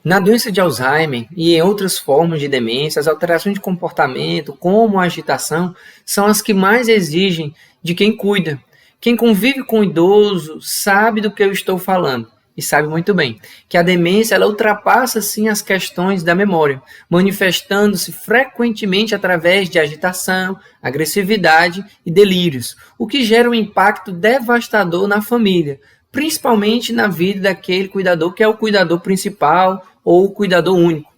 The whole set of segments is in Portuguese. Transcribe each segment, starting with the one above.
Na doença de Alzheimer e em outras formas de demência, as alterações de comportamento, como a agitação, são as que mais exigem de quem cuida. Quem convive com o idoso sabe do que eu estou falando e sabe muito bem que a demência ela ultrapassa sim as questões da memória, manifestando-se frequentemente através de agitação, agressividade e delírios, o que gera um impacto devastador na família, principalmente na vida daquele cuidador que é o cuidador principal ou o cuidador único.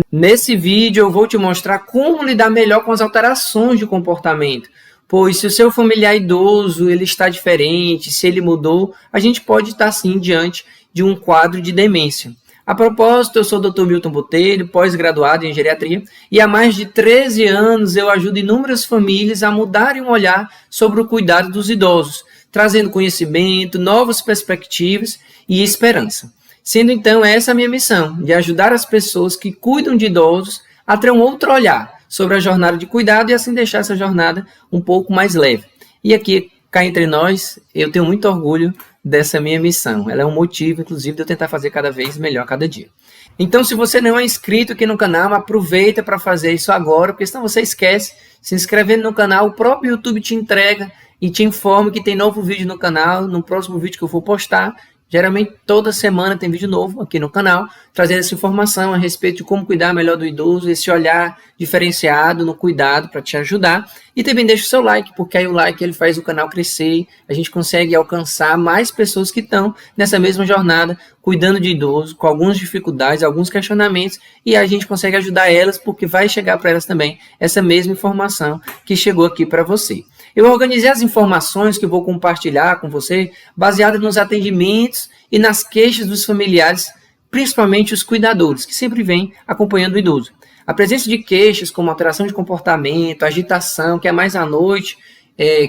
Nesse vídeo eu vou te mostrar como lidar melhor com as alterações de comportamento, pois se o seu familiar idoso ele está diferente, se ele mudou, a gente pode estar sim diante de um quadro de demência. A propósito, eu sou o Dr. Milton Botelho, pós-graduado em geriatria, e há mais de 13 anos eu ajudo inúmeras famílias a mudarem o olhar sobre o cuidado dos idosos, trazendo conhecimento, novas perspectivas e esperança. Sendo então essa a minha missão, de ajudar as pessoas que cuidam de idosos a ter um outro olhar sobre a jornada de cuidado e assim deixar essa jornada um pouco mais leve. E aqui, cá entre nós, eu tenho muito orgulho dessa minha missão. Ela é um motivo, inclusive, de eu tentar fazer cada vez melhor cada dia. Então, se você não é inscrito aqui no canal, aproveita para fazer isso agora, porque senão você esquece. Se inscrevendo no canal, o próprio YouTube te entrega e te informa que tem novo vídeo no canal, no próximo vídeo que eu for postar. Geralmente, toda semana tem vídeo novo aqui no canal, trazendo essa informação a respeito de como cuidar melhor do idoso, esse olhar diferenciado no cuidado para te ajudar. E também deixa o seu like, porque aí o like ele faz o canal crescer, a gente consegue alcançar mais pessoas que estão nessa mesma jornada, cuidando de idoso, com algumas dificuldades, alguns questionamentos, e a gente consegue ajudar elas, porque vai chegar para elas também essa mesma informação que chegou aqui para você. Eu organizei as informações que eu vou compartilhar com você, baseadas nos atendimentos e nas queixas dos familiares, principalmente os cuidadores, que sempre vêm acompanhando o idoso. A presença de queixas como alteração de comportamento, agitação, que é mais à noite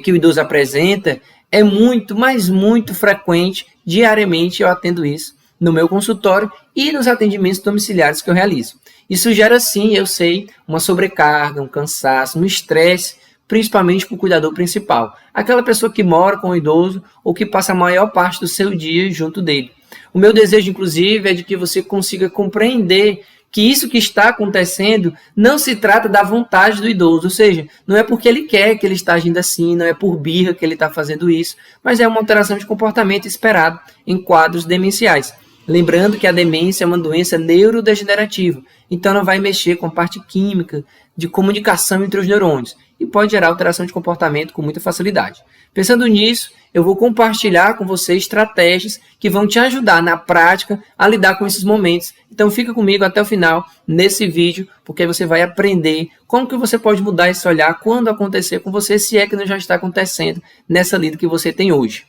que o idoso apresenta, é muito, mas muito frequente. Diariamente eu atendo isso no meu consultório e nos atendimentos domiciliares que eu realizo. Isso gera sim, eu sei, uma sobrecarga, um cansaço, um estresse, principalmente para o cuidador principal, aquela pessoa que mora com o idoso ou que passa a maior parte do seu dia junto dele. O meu desejo, inclusive, é de que você consiga compreender que isso que está acontecendo não se trata da vontade do idoso, ou seja, não é porque ele quer que ele está agindo assim, não é por birra que ele está fazendo isso, mas é uma alteração de comportamento esperado em quadros demenciais. Lembrando que a demência é uma doença neurodegenerativa, então ela vai mexer com a parte química de comunicação entre os neurônios e pode gerar alteração de comportamento com muita facilidade. Pensando nisso, eu vou compartilhar com você estratégias que vão te ajudar na prática a lidar com esses momentos. Então fica comigo até o final nesse vídeo, porque aí você vai aprender como que você pode mudar esse olhar quando acontecer com você, se é que não já está acontecendo nessa lida que você tem hoje.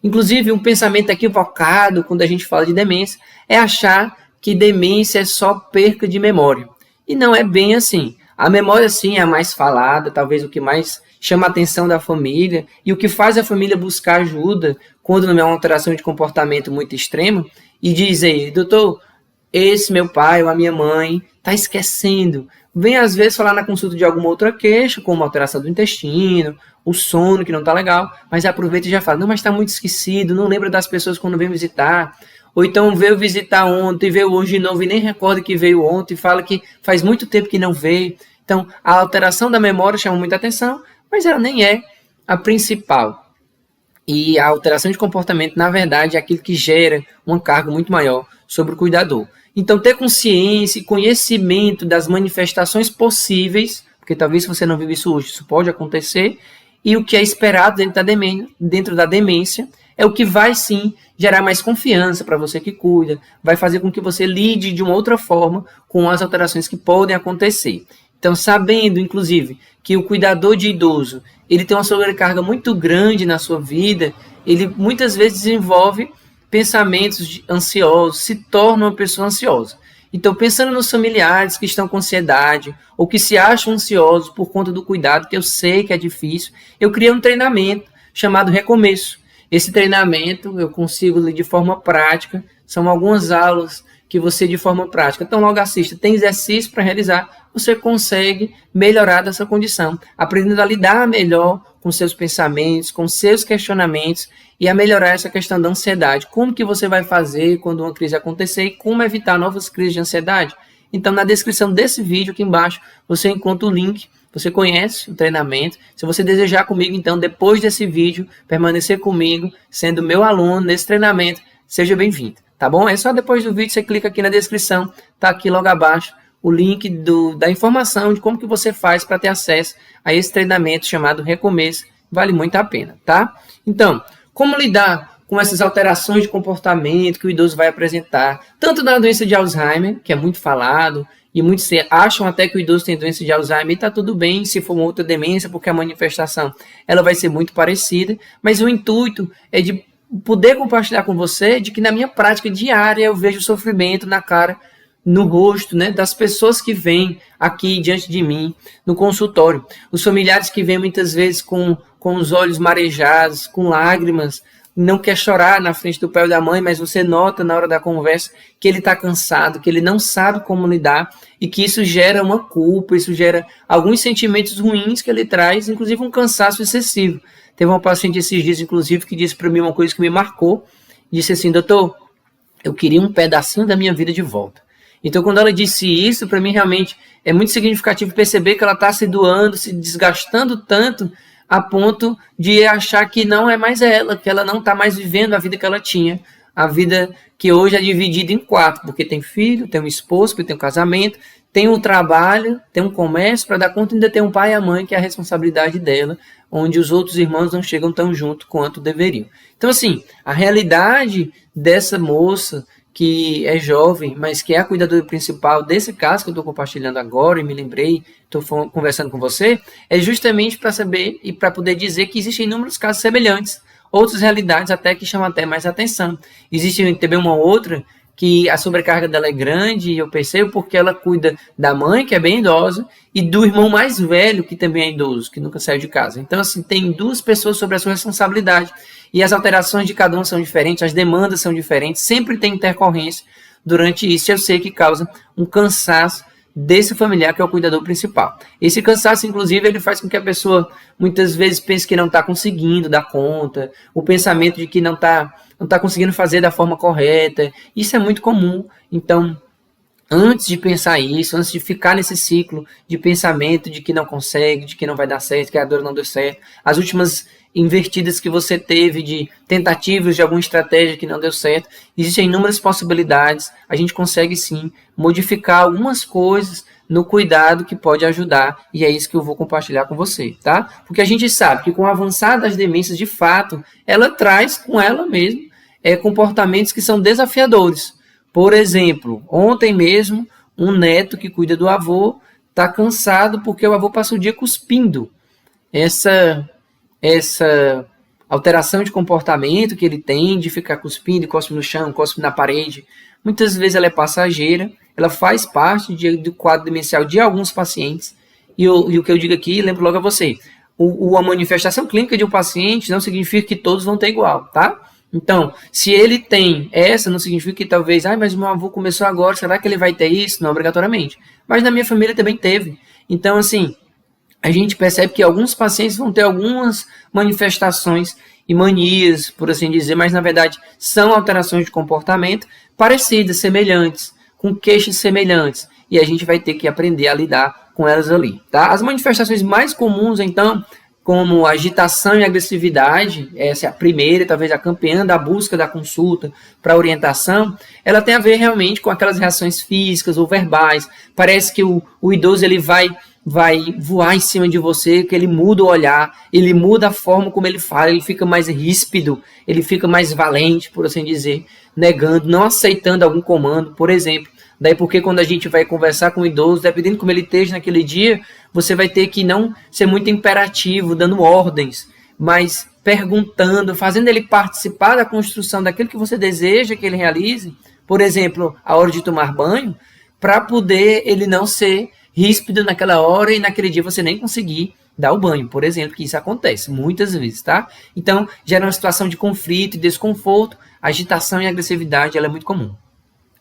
Inclusive, um pensamento equivocado quando a gente fala de demência é achar que demência é só perca de memória. E não é bem assim. A memória, sim, é a mais falada, talvez o que mais chama a atenção da família e o que faz a família buscar ajuda quando não é uma alteração de comportamento muito extrema e diz aí, doutor, esse meu pai ou a minha mãe está esquecendo. Vem às vezes falar na consulta de alguma outra queixa, como alteração do intestino, o sono que não está legal, mas aproveita e já fala, não, mas está muito esquecido, não lembra das pessoas quando vem visitar. Ou então veio visitar ontem, veio hoje de novo e nem recorda que veio ontem, fala que faz muito tempo que não veio. Então, a alteração da memória chama muita atenção, mas ela nem é a principal. E a alteração de comportamento, na verdade, é aquilo que gera uma carga muito maior sobre o cuidador. Então, ter consciência e conhecimento das manifestações possíveis, porque talvez se você não vive isso hoje, isso pode acontecer, e o que é esperado dentro da demência, é o que vai sim gerar mais confiança para você que cuida, vai fazer com que você lide de uma outra forma com as alterações que podem acontecer. Então, sabendo, inclusive, que o cuidador de idoso ele tem uma sobrecarga muito grande na sua vida, ele muitas vezes desenvolve pensamentos ansiosos, se torna uma pessoa ansiosa. Então, pensando nos familiares que estão com ansiedade ou que se acham ansiosos por conta do cuidado, que eu sei que é difícil, eu criei um treinamento chamado Recomeço. Esse treinamento eu consigo de forma prática, são algumas aulas que você, de forma prática, então logo assista, tem exercício para realizar, você consegue melhorar dessa condição, aprendendo a lidar melhor com seus pensamentos, com seus questionamentos e a melhorar essa questão da ansiedade. Como que você vai fazer quando uma crise acontecer e como evitar novas crises de ansiedade? Então, na descrição desse vídeo aqui embaixo, você encontra o link. Você conhece o treinamento. Se você desejar comigo, então, depois desse vídeo, permanecer comigo, sendo meu aluno nesse treinamento, seja bem-vindo, tá bom? É só depois do vídeo, você clica aqui na descrição, tá aqui logo abaixo, o link da informação de como que você faz para ter acesso a esse treinamento chamado Recomeço. Vale muito a pena, tá? Então, como lidar com essas alterações de comportamento que o idoso vai apresentar, tanto na doença de Alzheimer, que é muito falado, e muitos acham até que o idoso tem doença de Alzheimer e está tudo bem se for uma outra demência, porque a manifestação ela vai ser muito parecida, mas o intuito é de poder compartilhar com você de que na minha prática diária eu vejo sofrimento na cara, no rosto, né, das pessoas que vêm aqui diante de mim no consultório, os familiares que vêm muitas vezes com os olhos marejados, com lágrimas, não quer chorar na frente do pai ou da mãe, mas você nota na hora da conversa que ele está cansado, que ele não sabe como lidar e que isso gera uma culpa, isso gera alguns sentimentos ruins que ele traz, inclusive um cansaço excessivo. Teve uma paciente esses dias, inclusive, que disse para mim uma coisa que me marcou, disse assim: doutor, eu queria um pedacinho da minha vida de volta. Então, quando ela disse isso, para mim realmente é muito significativo perceber que ela está se doando, se desgastando tanto, a ponto de achar que não é mais ela, que ela não está mais vivendo a vida que ela tinha, a vida que hoje é dividida em 4, porque tem filho, tem um esposo, porque tem um casamento, tem um trabalho, tem um comércio, para dar conta ainda tem um pai e a mãe, que é a responsabilidade dela, onde os outros irmãos não chegam tão junto quanto deveriam. Então, assim, a realidade dessa moça que é jovem, mas que é a cuidadora principal desse caso que eu estou compartilhando agora e me lembrei, estou conversando com você, é justamente para saber e para poder dizer que existem inúmeros casos semelhantes, outras realidades até que chamam até mais atenção. Existe também uma outra que a sobrecarga dela é grande e eu percebo porque ela cuida da mãe, que é bem idosa, e do irmão mais velho, que também é idoso, que nunca saiu de casa. Então, assim, tem 2 pessoas sobre a sua responsabilidade. E as alterações de cada um são diferentes, as demandas são diferentes, sempre tem intercorrência durante isso. Eu sei que causa um cansaço desse familiar que é o cuidador principal. Esse cansaço, inclusive, ele faz com que a pessoa muitas vezes pense que não está conseguindo dar conta, o pensamento de que não está conseguindo fazer da forma correta. Isso é muito comum. Então, antes de pensar isso, antes de ficar nesse ciclo de pensamento de que não consegue, de que não vai dar certo, que a dor não deu certo, as últimas invertidas que você teve de tentativas de alguma estratégia que não deu certo, existem inúmeras possibilidades, a gente consegue sim modificar algumas coisas no cuidado que pode ajudar, e é isso que eu vou compartilhar com você, tá? Porque a gente sabe que com o avançar das demências, de fato, ela traz com ela mesma comportamentos que são desafiadores. Por exemplo, ontem mesmo, um neto que cuida do avô está cansado porque o avô passa o dia cuspindo. Essa alteração de comportamento que ele tem, de ficar cuspindo, cospe no chão, cospe na parede, muitas vezes ela é passageira, ela faz parte do quadro demencial de alguns pacientes, e o que eu digo aqui, lembro logo a você, a manifestação clínica de um paciente não significa que todos vão ter igual, tá? Então, se ele tem essa, não significa que talvez, mas meu avô começou agora, será que ele vai ter isso? Não obrigatoriamente. Mas na minha família também teve. Então, assim, a gente percebe que alguns pacientes vão ter algumas manifestações e manias, por assim dizer, mas na verdade são alterações de comportamento parecidas, semelhantes, com queixas semelhantes, e a gente vai ter que aprender a lidar com elas ali, tá? As manifestações mais comuns, então, como agitação e agressividade, essa é a primeira, talvez a campeã da busca da consulta para orientação, ela tem a ver realmente com aquelas reações físicas ou verbais. Parece que o idoso ele vai voar em cima de você, que ele muda o olhar, ele muda a forma como ele fala, ele fica mais ríspido, ele fica mais valente, por assim dizer, negando, não aceitando algum comando, por exemplo. Daí porque quando a gente vai conversar com o idoso, dependendo de como ele esteja naquele dia, você vai ter que não ser muito imperativo, dando ordens, mas perguntando, fazendo ele participar da construção daquilo que você deseja que ele realize, por exemplo, a hora de tomar banho, para poder ele não ser ríspido naquela hora e naquele dia você nem conseguir dar o banho, por exemplo, que isso acontece muitas vezes, tá? Então, gera uma situação de conflito e desconforto, agitação e agressividade, ela é muito comum.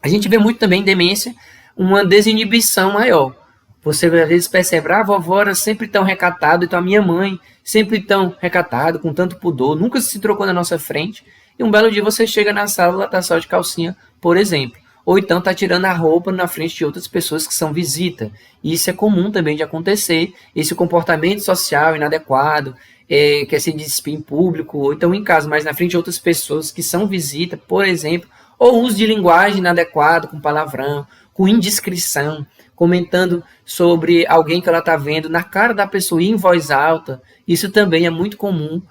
A gente vê muito também em demência uma desinibição maior. Você às vezes percebe, a vovó era sempre tão recatada, então a minha mãe sempre tão recatada, com tanto pudor, nunca se trocou na nossa frente. E um belo dia você chega na sala, ela está só de calcinha, por exemplo. Ou então está tirando a roupa na frente de outras pessoas que são visita. E isso é comum também de acontecer. Esse comportamento social inadequado, quer se despir em público, ou então em casa, mas na frente de outras pessoas que são visita, por exemplo, ou uso de linguagem inadequada, com palavrão, com indiscrição, comentando sobre alguém que ela está vendo na cara da pessoa e em voz alta. Isso também é muito comum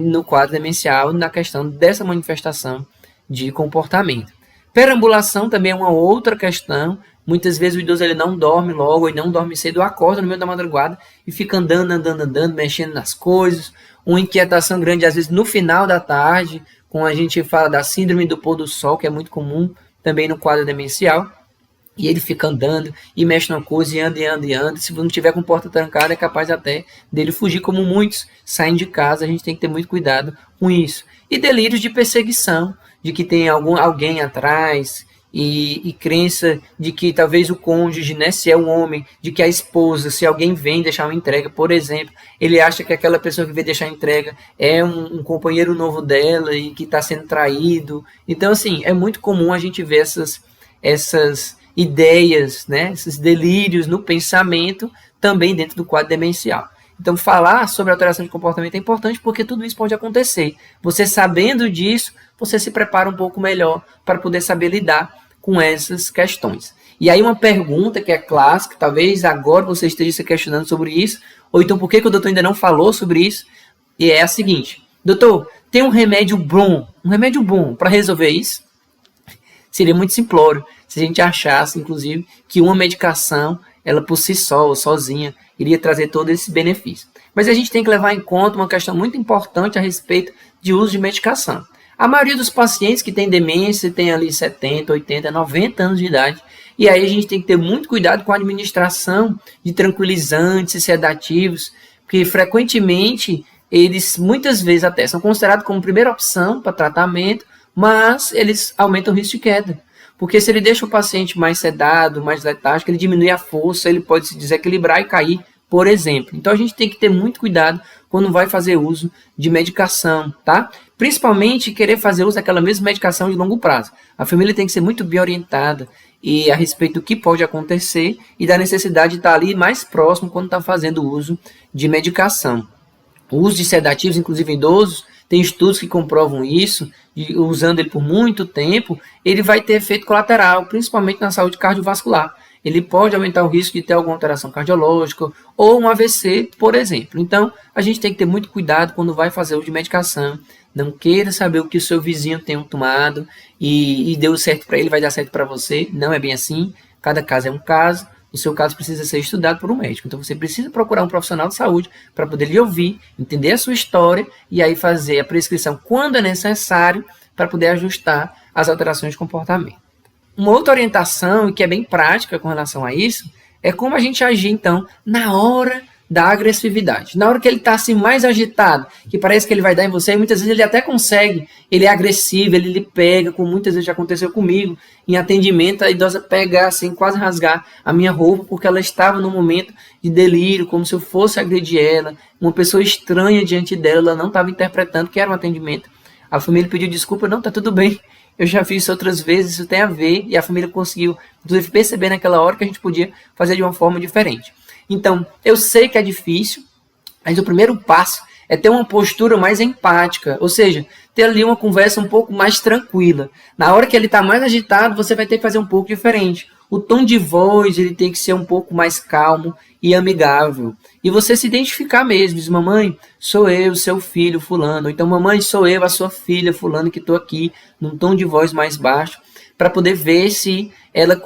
no quadro demencial, na questão dessa manifestação de comportamento. Perambulação também é uma outra questão. Muitas vezes o idoso ele não dorme logo, ele não dorme cedo, acorda no meio da madrugada e fica andando, mexendo nas coisas. Uma inquietação grande, às vezes, no final da tarde, quando a gente fala da síndrome do pôr do sol, que é muito comum também no quadro demencial. E ele fica andando e mexe numa coisa e anda. Se não tiver com porta trancada, é capaz até dele fugir, como muitos saem de casa. A gente tem que ter muito cuidado com isso. E delírios de perseguição, de que tem alguém atrás, e crença de que talvez o cônjuge, né, se é um homem, de que a esposa, se alguém vem deixar uma entrega, por exemplo, ele acha que aquela pessoa que vem deixar a entrega é um companheiro novo dela e que está sendo traído. Então, assim, é muito comum a gente ver essas ideias, né, esses delírios no pensamento também dentro do quadro demencial. Então, falar sobre alteração de comportamento é importante porque tudo isso pode acontecer. Você sabendo disso, você se prepara um pouco melhor para poder saber lidar com essas questões. E aí uma pergunta que é clássica, talvez agora você esteja se questionando sobre isso, ou então por que o doutor ainda não falou sobre isso, e é a seguinte: doutor, tem um remédio bom para resolver isso? Seria muito simplório se a gente achasse, inclusive, que uma medicação, ela por si só, ou sozinha, iria trazer todo esse benefício. Mas a gente tem que levar em conta uma questão muito importante a respeito de uso de medicação. A maioria dos pacientes que tem demência tem ali 70, 80, 90 anos de idade. E aí a gente tem que ter muito cuidado com a administração de tranquilizantes e sedativos, porque frequentemente eles muitas vezes até são considerados como primeira opção para tratamento, mas eles aumentam o risco de queda. Porque se ele deixa o paciente mais sedado, mais letárgico, ele diminui a força, ele pode se desequilibrar e cair, por exemplo. Então a gente tem que ter muito cuidado quando vai fazer uso de medicação, tá? Principalmente querer fazer uso daquela mesma medicação de longo prazo. A família tem que ser muito bem orientada e a respeito do que pode acontecer e da necessidade de estar ali mais próximo quando está fazendo uso de medicação. O uso de sedativos, inclusive em idosos, tem estudos que comprovam isso, e usando ele por muito tempo, ele vai ter efeito colateral, principalmente na saúde cardiovascular. Ele pode aumentar o risco de ter alguma alteração cardiológica ou um AVC, por exemplo. Então, a gente tem que ter muito cuidado quando vai fazer uso de medicação. Não queira saber o que o seu vizinho tem tomado e deu certo para ele, vai dar certo para você. Não é bem assim. Cada caso é um caso. O seu caso precisa ser estudado por um médico. Então, você precisa procurar um profissional de saúde para poder lhe ouvir, entender a sua história e aí fazer a prescrição quando é necessário para poder ajustar as alterações de comportamento. Uma outra orientação, que é bem prática com relação a isso, é como a gente agir, então, na hora da agressividade. Na hora que ele está assim, mais agitado, que parece que ele vai dar em você, e muitas vezes ele até consegue, ele é agressivo, ele lhe pega, como muitas vezes já aconteceu comigo, em atendimento, a idosa pegar, assim, quase rasgar a minha roupa, porque ela estava num momento de delírio, como se eu fosse agredir ela, uma pessoa estranha diante dela, ela não estava interpretando que era um atendimento. A família pediu desculpa, não, tá tudo bem, eu já fiz isso outras vezes, isso tem a ver, e a família conseguiu, inclusive, perceber naquela hora que a gente podia fazer de uma forma diferente. Então, eu sei que é difícil, mas o primeiro passo é ter uma postura mais empática, ou seja, ter ali uma conversa um pouco mais tranquila. Na hora que ele está mais agitado, você vai ter que fazer um pouco diferente. O tom de voz ele tem que ser um pouco mais calmo e amigável. E você se identificar mesmo, diz: mamãe, sou eu, seu filho fulano. Ou então, mamãe, sou eu, a sua filha fulano, que estou aqui, num tom de voz mais baixo, para poder ver se ela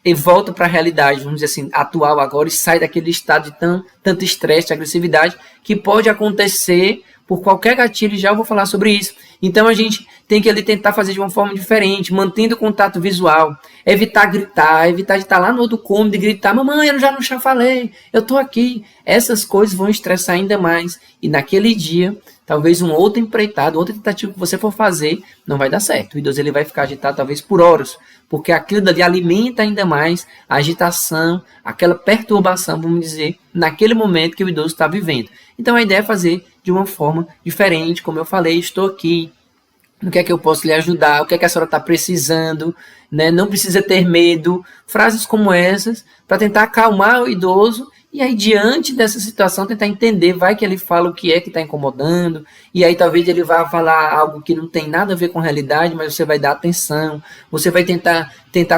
e volta para a realidade, vamos dizer assim, atual agora, e sai daquele estado de tanto estresse, agressividade, que pode acontecer por qualquer gatilho, já eu vou falar sobre isso. Então a gente tem que ali tentar fazer de uma forma diferente, mantendo o contato visual, evitar gritar, evitar de estar lá no outro cômodo e gritar: mamãe, eu já falei, eu estou aqui. Essas coisas vão estressar ainda mais, e naquele dia talvez uma outra empreitada, outra tentativa que você for fazer, não vai dar certo. O idoso ele vai ficar agitado talvez por horas, porque aquilo dali alimenta ainda mais a agitação, aquela perturbação, vamos dizer, naquele momento que o idoso está vivendo. Então a ideia é fazer de uma forma diferente, como eu falei, estou aqui, no que é que eu posso lhe ajudar, o que é que a senhora está precisando, né? Não precisa ter medo, frases como essas, para tentar acalmar o idoso, e aí diante dessa situação tentar entender, vai que ele fala o que é que está incomodando, e aí talvez ele vá falar algo que não tem nada a ver com a realidade, mas você vai dar atenção, você vai tentar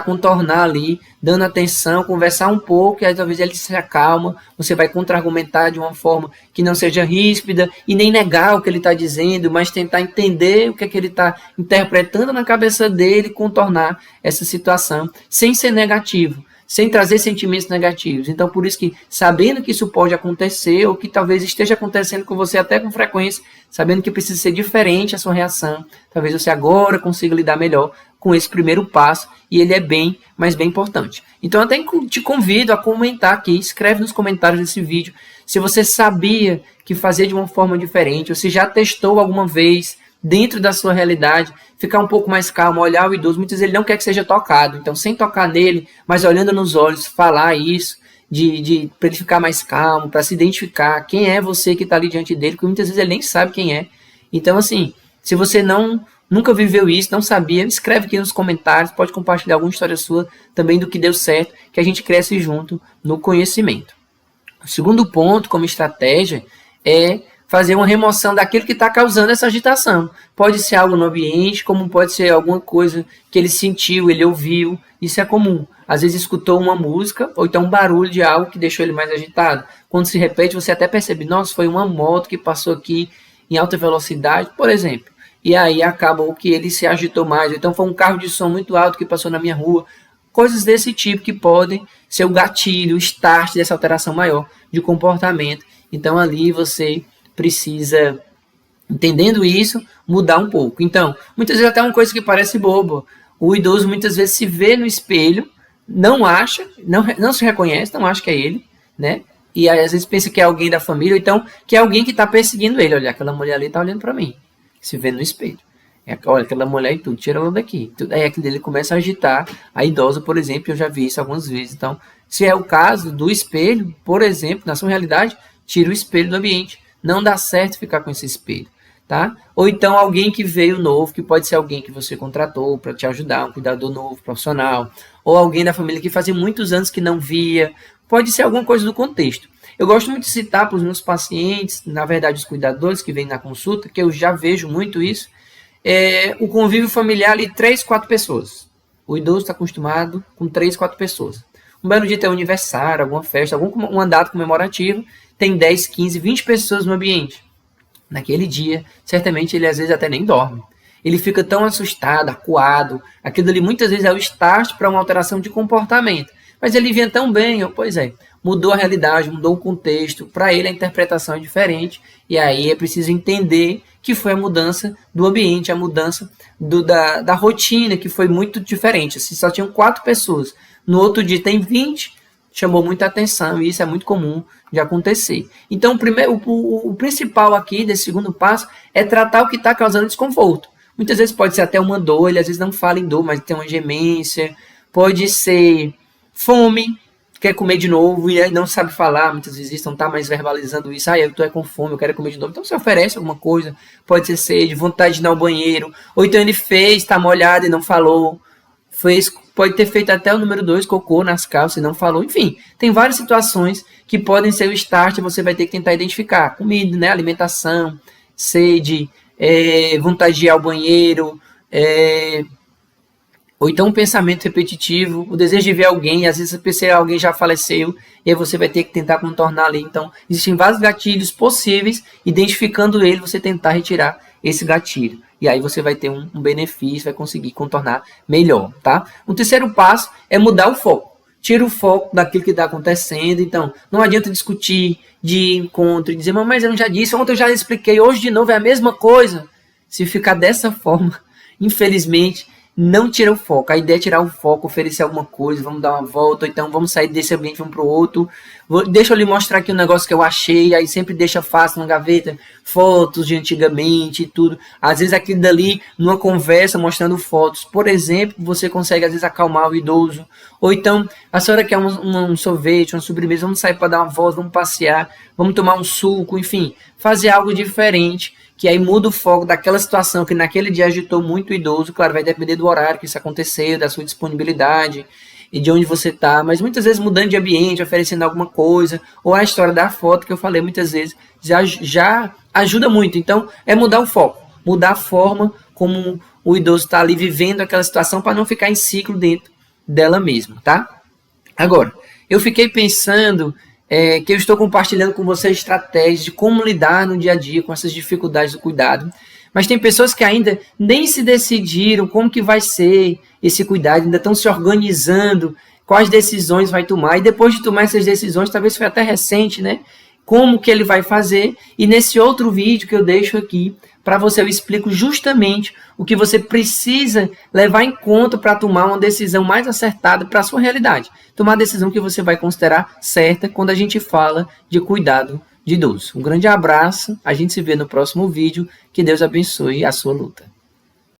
contornar ali, dando atenção, conversar um pouco, e aí talvez ele se acalma, você vai contra-argumentar de uma forma que não seja ríspida, e nem negar o que ele está dizendo, mas tentar entender o que é que ele está interpretando na cabeça dele, contornar essa situação, sem ser negativo, sem trazer sentimentos negativos. Então, por isso que, sabendo que isso pode acontecer, ou que talvez esteja acontecendo com você até com frequência, sabendo que precisa ser diferente a sua reação, talvez você agora consiga lidar melhor com esse primeiro passo, e ele é bem, mas bem importante. Então, eu até te convido a comentar aqui, escreve nos comentários desse vídeo, se você sabia que fazer de uma forma diferente, ou se já testou alguma vez, dentro da sua realidade, ficar um pouco mais calmo, olhar o idoso, muitas vezes ele não quer que seja tocado, então sem tocar nele, mas olhando nos olhos, falar isso, para ele ficar mais calmo, para se identificar quem é você que está ali diante dele, porque muitas vezes ele nem sabe quem é. Então assim, se você nunca viveu isso, não sabia, escreve aqui nos comentários, pode compartilhar alguma história sua também do que deu certo, que a gente cresce junto no conhecimento. O segundo ponto, como estratégia, é fazer uma remoção daquilo que está causando essa agitação. Pode ser algo no ambiente, como pode ser alguma coisa que ele sentiu, ele ouviu. Isso é comum. Às vezes escutou uma música, ou então um barulho de algo que deixou ele mais agitado. Quando se repete, você até percebe, nossa, foi uma moto que passou aqui em alta velocidade, por exemplo. E aí acaba que ele se agitou mais. Então foi um carro de som muito alto que passou na minha rua. Coisas desse tipo que podem ser o gatilho, o start dessa alteração maior de comportamento. Então ali você precisa, entendendo isso, mudar um pouco. Então, muitas vezes até uma coisa que parece boba. O idoso muitas vezes se vê no espelho, não acha, não se reconhece, não acha que é ele, né? E aí, às vezes pensa que é alguém da família, ou então que é alguém que está perseguindo ele. Olha, aquela mulher ali está olhando para mim, se vê no espelho. Olha, aquela mulher e tudo, tira ela daqui. Aí aquilo dele começa a agitar a idosa, por exemplo, eu já vi isso algumas vezes. Então, se é o caso do espelho, por exemplo, na sua realidade, tira o espelho do ambiente. Não dá certo ficar com esse espelho, tá? Ou então alguém que veio novo, que pode ser alguém que você contratou para te ajudar, um cuidador novo, profissional, ou alguém da família que fazia muitos anos que não via, pode ser alguma coisa do contexto. Eu gosto muito de citar para os meus pacientes, na verdade os cuidadores que vêm na consulta, que eu já vejo muito isso, o convívio familiar ali 3, 4 pessoas. O idoso está acostumado com 3, 4 pessoas. Um belo dia tem um aniversário, alguma festa, uma data comemorativa, tem 10, 15, 20 pessoas no ambiente. Naquele dia, certamente ele às vezes até nem dorme. Ele fica tão assustado, acuado. Aquilo ali muitas vezes é o start para uma alteração de comportamento. Mas ele vinha tão bem, pois é, mudou a realidade, mudou o contexto. Para ele a interpretação é diferente. E aí é preciso entender que foi a mudança do ambiente, a mudança da rotina, que foi muito diferente. Assim, só tinham 4 pessoas. No outro dia tem 20, chamou muita atenção, e isso é muito comum de acontecer. Então, o principal aqui desse segundo passo é tratar o que está causando desconforto. Muitas vezes pode ser até uma dor, ele às vezes não fala em dor, mas tem uma gemência, pode ser fome, quer comer de novo e aí não sabe falar, muitas vezes não está mais verbalizando isso, eu estou com fome, eu quero comer de novo, então você oferece alguma coisa, pode ser sede, vontade de ir ao banheiro, ou então ele fez, está molhado e não falou, pode ter feito até o número 2, cocô nas calças e não falou. Enfim, tem várias situações que podem ser o start, você vai ter que tentar identificar. Comida, né? Alimentação, sede, vontade de ir ao banheiro, ou então um pensamento repetitivo, o desejo de ver alguém, às vezes alguém já faleceu, e aí você vai ter que tentar contornar ali. Então, existem vários gatilhos possíveis, identificando ele, você tentar retirar esse gatilho. E aí você vai ter um benefício, vai conseguir contornar melhor, tá? O terceiro passo é mudar o foco. Tira o foco daquilo que está acontecendo. Então, não adianta discutir de encontro e dizer, mas eu já disse, ontem eu já expliquei, hoje de novo é a mesma coisa. Se ficar dessa forma, infelizmente, não tira o foco. A ideia é tirar o foco, oferecer alguma coisa, vamos dar uma volta, ou então vamos sair desse ambiente, vamos para o outro. Deixa eu lhe mostrar aqui um negócio que eu achei, aí sempre deixa fácil na gaveta, fotos de antigamente e tudo. Às vezes aquilo dali, numa conversa, mostrando fotos, por exemplo, você consegue às vezes acalmar o idoso. Ou então, a senhora quer um sorvete, uma sobremesa, vamos sair para dar uma volta, vamos passear, vamos tomar um suco, enfim, fazer algo diferente, que aí muda o foco daquela situação que naquele dia agitou muito o idoso. Claro, vai depender do horário que isso aconteceu, da sua disponibilidade e de onde você está, mas muitas vezes mudando de ambiente, oferecendo alguma coisa, ou a história da foto que eu falei muitas vezes, já ajuda muito. Então, é mudar o foco, mudar a forma como o idoso está ali vivendo aquela situação para não ficar em ciclo dentro dela mesma, tá? Agora, eu fiquei pensando que eu estou compartilhando com vocês estratégias de como lidar no dia a dia com essas dificuldades do cuidado, mas tem pessoas que ainda nem se decidiram como que vai ser esse cuidado, ainda estão se organizando, quais decisões vai tomar, e depois de tomar essas decisões, talvez foi até recente, né? Como que ele vai fazer, e nesse outro vídeo que eu deixo aqui, para você eu explico justamente o que você precisa levar em conta para tomar uma decisão mais acertada para a sua realidade. Tomar a decisão que você vai considerar certa quando a gente fala de cuidado de idoso. Um grande abraço, a gente se vê no próximo vídeo, que Deus abençoe a sua luta.